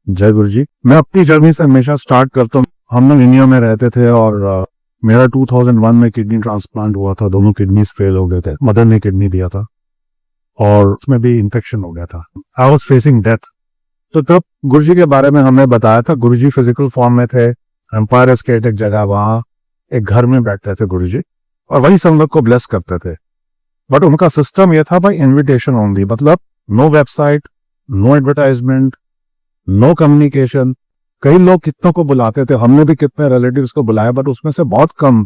जय गुरु जी। मैं अपनी जर्नी से हमेशा स्टार्ट करता हूँ। हम लोग इंडिया में रहते थे और मेरा 2001 में किडनी ट्रांसप्लांट हुआ था। दोनों किडनीज फेल हो गए थे। मदर ने किडनी दिया था और उसमें भी इन्फेक्शन हो गया था। I was facing death. तो तब गुरु जी के बारे में हमें बताया था। गुरु जी फिजिकल फॉर्म में थे। एम्पायर स्टेट एक जगह, वहाँ एक घर में बैठते थे गुरु जी और वही संगत को ब्लेस करते थे। बट उनका सिस्टम यह था भाई, इन्विटेशन ओनली, मतलब no website, no advertisement, no communication. कई लोग कितनों को बुलाते थे, हमने भी कितने रिलेटिव्स को बुलाया, बट उसमें से बहुत कम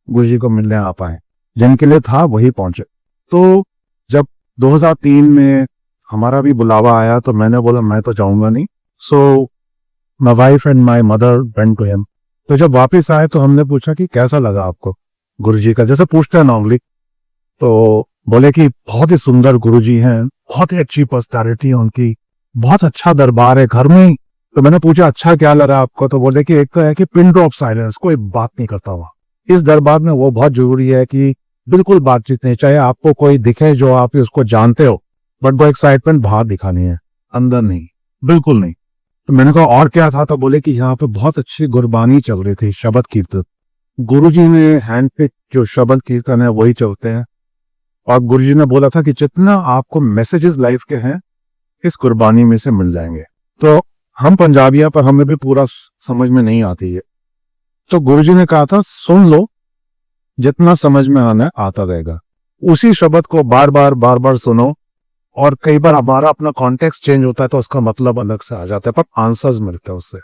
गुरुजी को मिलने आ पाए। जिनके लिए था वही पहुंचे। तो जब 2003 में हमारा भी बुलावा आया तो मैंने बोला मैं तो जाऊंगा नहीं। So my wife and my mother went to him. तो जब वापस आए तो हमने पूछा कि कैसा लगा आपको गुरुजी का, जैसे पूछते हैं नॉर्मली। तो बोले कि बहुत ही सुंदर गुरुजी हैं, बहुत ही अच्छी पर्सनैलिटी है उनकी, बहुत अच्छा दरबार है घर में। तो मैंने पूछा अच्छा क्या लगा आपको? तो बोले कि एक तो है कि पिन ड्रॉप साइलेंस, कोई बात नहीं करता हुआ। इस दरबार में वो बहुत जरूरी है कि बिल्कुल बातचीत नहीं, चाहे आपको कोई दिखे जो आप उसको जानते हो, बट वो एक्साइटमेंट बाहर दिखानी है, अंदर नहीं, बिल्कुल नहीं। तो मैंने कहा और क्या था? तो बोले कि यहाँ पे बहुत अच्छी गुरबानी चल रही थी, शब्द कीर्तन। गुरुजी ने हैंड पे जो शब्द कीर्तन है वही चलते हैं। और गुरुजी ने बोला था कि जितना आपको मैसेजेस लाइफ के हैं इस कुर्बानी में से मिल जाएंगे। तो हम पंजाबियां, पर हमें भी पूरा समझ में नहीं आती है। तो गुरुजी ने कहा था सुन लो, जितना समझ में आना है आता रहेगा। उसी शब्द को बार बार सुनो। और कई बार हमारा अपना कॉन्टेक्स्ट चेंज होता है तो उसका मतलब अलग से आ जाता है, पर आंसर्स मिलते हैं उससे।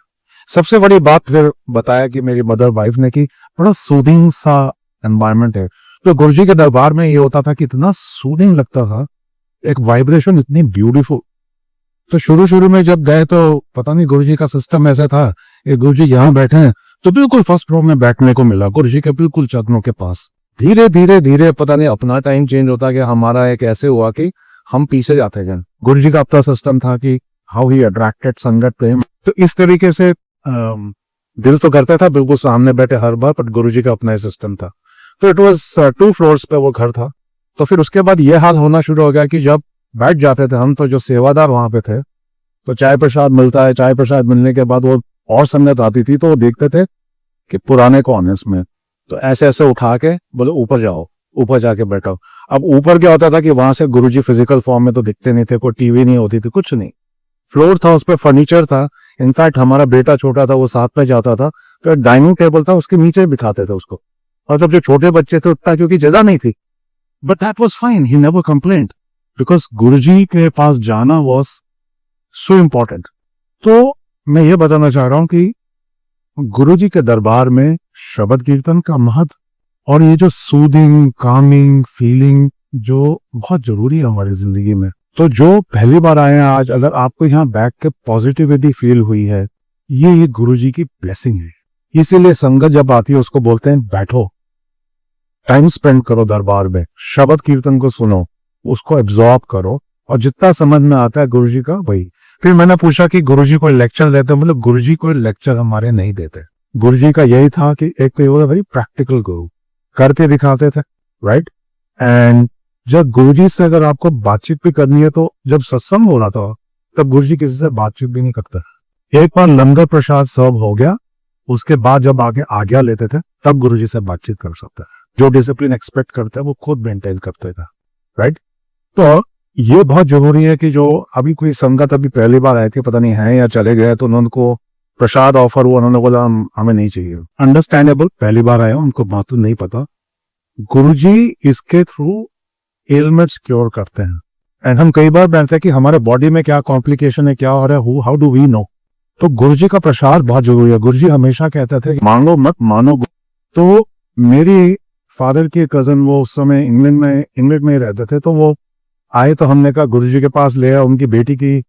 सबसे बड़ी बात फिर बताया कि मेरी मदर वाइफ ने कि बड़ा सूदिंग सा एनवायरनमेंट है। तो गुरुजी के दरबार में ये होता था कि इतना सूदिंग लगता था, एक वाइब्रेशन इतनी ब्यूटीफुल। तो शुरू में जब गए तो पता नहीं गुरुजी का सिस्टम ऐसा था कि गुरुजी यहाँ बैठे हैं तो बिल्कुल फर्स्ट रो में बैठने को मिला, गुरुजी के बिल्कुल चरणों के पास। धीरे पता नहीं अपना टाइम चेंज होता गया। हमारा एक ऐसे हुआ कि हम पीछे जाते गए। गुरुजी का अपना सिस्टम था कि हाउ ही अट्रैक्टेड संगत टू हिम। तो इस तरीके से दिल तो करता था बिल्कुल सामने बैठे हर बार, बट गुरुजी का अपना सिस्टम था। तो इट वॉज 2 फ्लोर्स पे वो घर था। तो फिर उसके बाद ये हाल होना शुरू हो गया कि जब बैठ जाते थे हम, तो जो सेवादार वहां पे थे, तो चाय प्रसाद मिलता है, चाय प्रसाद मिलने के बाद वो और संगत आती थी तो वो देखते थे कि पुराने कौन है इसमें। तो ऐसे उठा के बोले ऊपर जाओ, ऊपर जाके बैठो। अब ऊपर क्या होता था कि वहां से गुरुजी फिजिकल फॉर्म में तो दिखते नहीं थे, कोई टीवी नहीं होती थी, कुछ नहीं। फ्लोर था, उस पर फर्नीचर था। इनफैक्ट हमारा बेटा छोटा था, वो साथ में जाता था, तो डाइनिंग टेबल था, उसके नीचे बिठाते थे उसको। और जब जो छोटे बच्चे थे उतना क्योंकि जगह नहीं थी, but that was fine, he never complaint, because Guruji के पास जाना वॉज सो इम्पोर्टेंट। तो मैं ये बताना चाह रहा हूं कि गुरुजी के दरबार में शब्द कीर्तन का महत्व और ये जो सूदिंग, कामिंग फीलिंग जो बहुत जरूरी है हमारी जिंदगी में। तो जो पहली बार आए हैं आज, अगर आपको यहाँ बैठ के पॉजिटिविटी फील हुई है, ये गुरुजी की ब्लेसिंग है। इसीलिए संगत जब आती है उसको बोलते हैं बैठो, टाइम स्पेंड करो दरबार में, शब्द कीर्तन को सुनो, उसको एब्जॉर्ब करो, और जितना समझ में आता है गुरुजी का वही। फिर मैंने पूछा कि गुरुजी कोई लेक्चर देते? मतलब गुरुजी कोई लेक्चर हमारे नहीं देते। गुरुजी का यही था कि एक तो ये होता वेरी प्रैक्टिकल गुरु, करके दिखाते थे, राइट। एंड जब गुरुजी से अगर आपको बातचीत भी करनी है, तो जब सत्संग हो रहा था तब गुरुजी किसी से बातचीत भी नहीं करता। एक बार लंगर प्रसाद सर्व हो गया, उसके बाद जब आगे आज्ञा लेते थे तब गुरुजी से बातचीत कर सकते हैं। जो डिसिप्लिन एक्सपेक्ट करते हैं वो खुद मेंटेन करते थे, राइट। तो ये बहुत जरूरी है कि जो अभी कोई संगत अभी पहली बार आई थी, पता नहीं है या चले गए, तो उनको प्रसाद ऑफर हुआ, उन्होंने बोला हमें नहीं चाहिए। अंडरस्टैंडेबल, पहली बार आया, उनको बात नहीं पता। गुरुजी इसके थ्रू एलमेंट्स क्योर करते हैं। एंड हम कई बार बैठते हैं कि हमारे बॉडी में क्या कॉम्प्लिकेशन है, क्या हो रहा है, हाउ डू वी नो। तो गुरुजी का प्रसाद बहुत जरूरी है। गुरुजी हमेशा कहते थे मांगो मत मानो। तो मेरी फादर के कजन, वो उस समय इंग्लैंड में रहते थे, तो वो आए तो हमने कहा गुरुजी के पास ले आया। उनकी बेटी की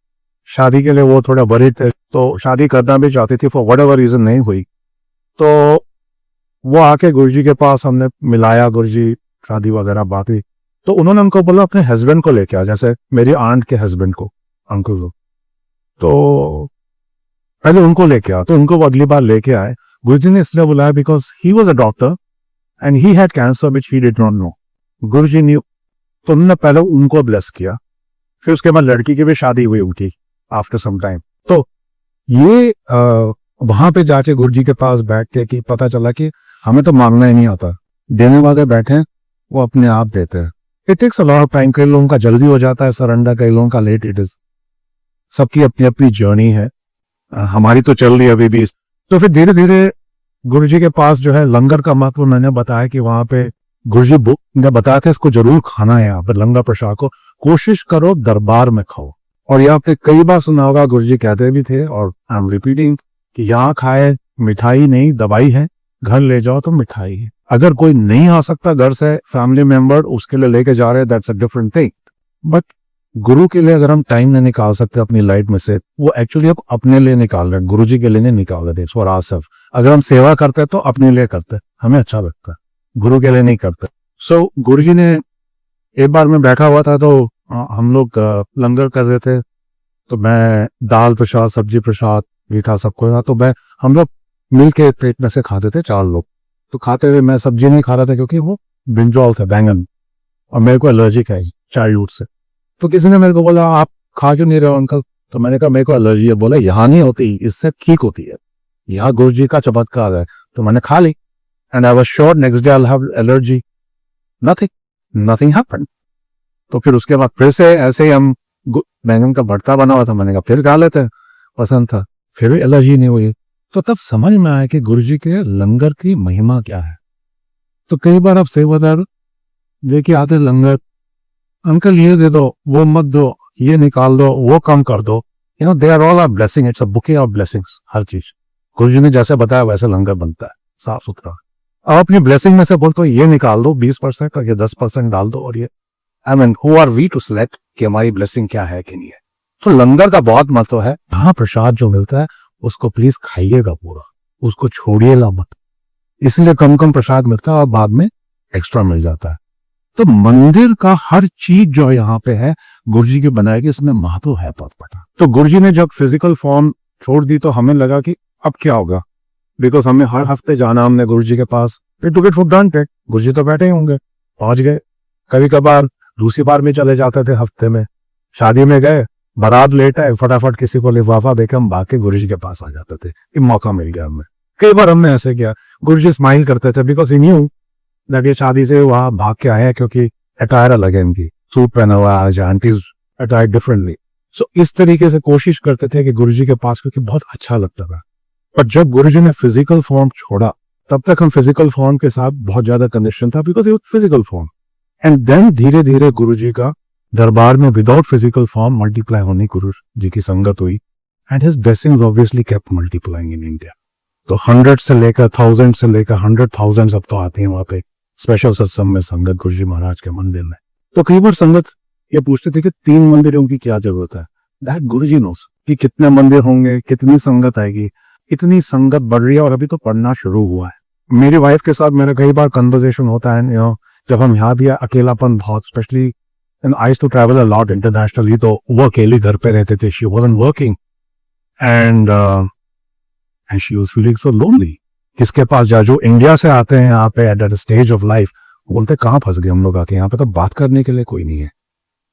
शादी के लिए वो थोड़ा वरीड थे, तो शादी करना भी चाहती थी, फॉर व्हाटएवर रीजन नहीं हुई। तो वो आके गुरुजी के पास हमने मिलाया, गुरुजी शादी वगैरह बात हुई। तो उन्होंने उनको बोला अपने हस्बैंड को लेके आ, जैसे मेरी आंट के हस्बैंड को, अंकल को। तो पहले उनको लेके आ, तो उनको वो अगली बार लेके आए। गुरुजी ने इसलिए बुलाया because he was a doctor and he had cancer which he did not know. Guruji new. तो उन्होंने पहले उनको ब्लेस किया, फिर उसके बाद लड़की की भी शादी हुई उनकी आफ्टर सम टाइम। तो ये वहां पे जाके गुरु जी के पास बैठ के कि पता चला कि हमें तो मांगना ही नहीं आता, देने वाले बैठे हैं, वो अपने आप देते हैं। It takes a lot of time. कई लोगों का जल्दी हो जाता है सरेंडर, कई लोगों का लेट। इट इज सबकी अपनी अपनी जर्नी है। हमारी तो चल रही है अभी भी। तो फिर धीरे धीरे गुरु जी के पास जो है लंगर का महत्व मैंने बताया कि वहां पे गुरु जी बुक ने बताया था इसको जरूर खाना है, यहाँ पे लंगर प्रसाद को कोशिश करो दरबार में खाओ। और यहाँ पे कई बार सुना होगा गुरु जी कहते भी थे, और आई एम रिपीटिंग, कि यहाँ खाए मिठाई नहीं दवाई है, घर ले जाओ तो मिठाई है। अगर कोई नहीं आ सकता घर से, फैमिली मेंबर उसके लिए लेके जा रहे हैं, that's a different thing. But गुरु के लिए अगर हम टाइम नहीं निकाल सकते अपनी लाइफ में से, वो एक्चुअली आप अपने लिए निकाल रहे हैं, गुरु जी के लिए नहीं निकाल रहे थे। फॉर आवरसेल्फ अगर हम सेवा करते हैं तो अपने लिए करते हैं, हमें अच्छा लगता है, गुरु के लिए नहीं करते। सो गुरु जी ने, एक बार मैं बैठा हुआ था तो हम लोग लंगर कर रहे थे, तो मैं दाल प्रसाद, सब्जी प्रसाद, मीठा सबको था, तो हम लोग मिल के प्लेट में से खाते थे, 4 लोग। तो खाते हुए मैं सब्जी नहीं खा रहा था क्योंकि वो ब्रिंजॉल था, बैंगन, और मेरे को एलर्जिक है चाइल्डहुड से। तो किसी ने मेरे को बोला आप खा क्यों नहीं रहे हो अंकल? तो मैंने कहा मेरे को एलर्जी है। बोला यहाँ नहीं होती, इससे ठीक होती है, यहाँ गुरु जी का चमत्कार है। तो मैंने खा ली and I was sure next day I will have allergy. Nothing happened. तो फिर उसके बाद फिर से ऐसे ही हम, बैंगन का भरता बना हुआ था, मैंने कहा फिर खा लेते, पसंद था, फिर भी एलर्जी नहीं हुई। तो तब समझ में आया कि गुरु जी के लंगर की महिमा क्या है। तो कई बार आप सेवादार लेके आते लंगर, अंकल ये दे दो, वो मत दो, ये निकाल दो, वो कम कर दो, you know, they are all are blessing, it's a bouquet of blessings. हर चीज गुरु जी ने जैसे बताया वैसे लंगर बनता है, साफ सुथरा। अब अपनी ब्लेसिंग में से बोलते हो ये निकाल दो 20% और ये 10% डाल दो, और ये I mean who are we to select कि हमारी ब्लेसिंग क्या है कि नहीं है। तो लंगर का बहुत महत्व है। हाँ, प्रसाद जो मिलता है उसको प्लीज खाइएगा पूरा, उसको छोड़िएगा मत, इसलिए कम कम प्रसाद मिलता है और बाद में एक्स्ट्रा मिल जाता है। तो मंदिर का हर चीज जो यहाँ पे है गुरु जी की बनाएगी, इसमें महत्व है बहुत बड़ा। तो गुरु जी ने जब फिजिकल फॉर्म छोड़ दी तो हमें लगा कि अब क्या होगा, बिकॉज हमें हर हफ्ते जाना, हमने गुरु जी के पास, फिर टू गेट फॉर ग्रांटेड गुरु जी तो बैठे ही होंगे, पहुंच गए। कभी कभार दूसरी बार में चले जाते थे हफ्ते में, शादी में गए, बारात लेट है, फटाफट किसी को लिफाफा देकर हम भाग के गुरु जी के पास आ जाते थे। ये मौका मिल गया हमें। कई बार हमने ऐसे किया, गुरु जी स्माइल करते थे बिकॉज ही न्यू दैट ये शादी से वहां भाग के आए हैं, क्योंकि अटायर अलग है इनकी, सूट पहना हुआ आज, आंटीज अटायर डिफरेंटली। सो इस तरीके से कोशिश करते थे कि गुरु जी के पास, क्योंकि बहुत अच्छा लगता था। पर जब गुरु जी ने फिजिकल फॉर्म छोड़ा, तब तक हम फिजिकल फॉर्म के साथ बहुत ज्यादा कनेक्शन था, because it physical form. And then धीरे धीरे गुरु जी का दरबार में विदाउट फिजिकल फॉर्म मल्टीप्लाई होने गुरु जी की संगत हुई, and his blessings obviously kept multiplying in India. तो 100 से लेकर 1000 से लेकर 100,000 अब तो आते हैं वहां पे स्पेशल सत्संग में संगत गुरु जी महाराज के मंदिर में। तो कई बार संगत ये पूछते थे कि 3 मंदिरों की क्या जरूरत है। दैट गुरु जी नोस कि कितने मंदिर होंगे, कितनी संगत आएगी। इतनी संगत बढ़ रही है और अभी तो पढ़ना शुरू हुआ है। मेरी वाइफ के साथ मेरा कई बार कन्वर्सेशन होता है, जब हम यहाँ भी अकेलापन बहुत, specially I used to travel a lot internationally, तो वो अकेले घर पे रहते थे, she wasn't working and she was feeling so lonely. किसके पास जा, जो इंडिया से आते हैं यहाँ पे एट स्टेज ऑफ लाइफ, बोलते कहाँ फंस गए हम लोग आके, यहाँ पे तो बात करने के लिए कोई नहीं है,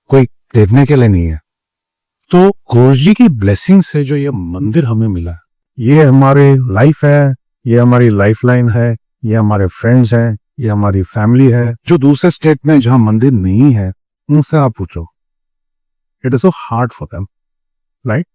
कोई देखने के लिए नहीं है। तो गुरु जी की ब्लेसिंग से जो ये मंदिर हमें मिला, ये हमारी लाइफ है, ये हमारी लाइफ लाइन है, ये हमारे फ्रेंड्स हैं, ये हमारी फैमिली है। जो दूसरे स्टेट में जहां मंदिर नहीं है उनसे आप पूछो, it is so hard for them, right?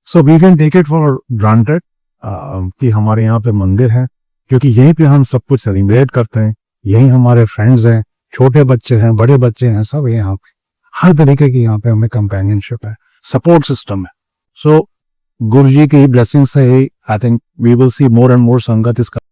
So we can take it for granted कि हमारे यहाँ पे मंदिर है, क्योंकि यहीं पे हम सब कुछ सेलिब्रेट करते हैं, यहीं हमारे फ्रेंड्स हैं, छोटे बच्चे हैं, बड़े बच्चे हैं, सब यहाँ पे हर तरीके की यहाँ पे हमें कंपेनियनशिप है, सपोर्ट सिस्टम है। सो गुरु जी की ब्लेसिंग से I think we will see more and more sangat इस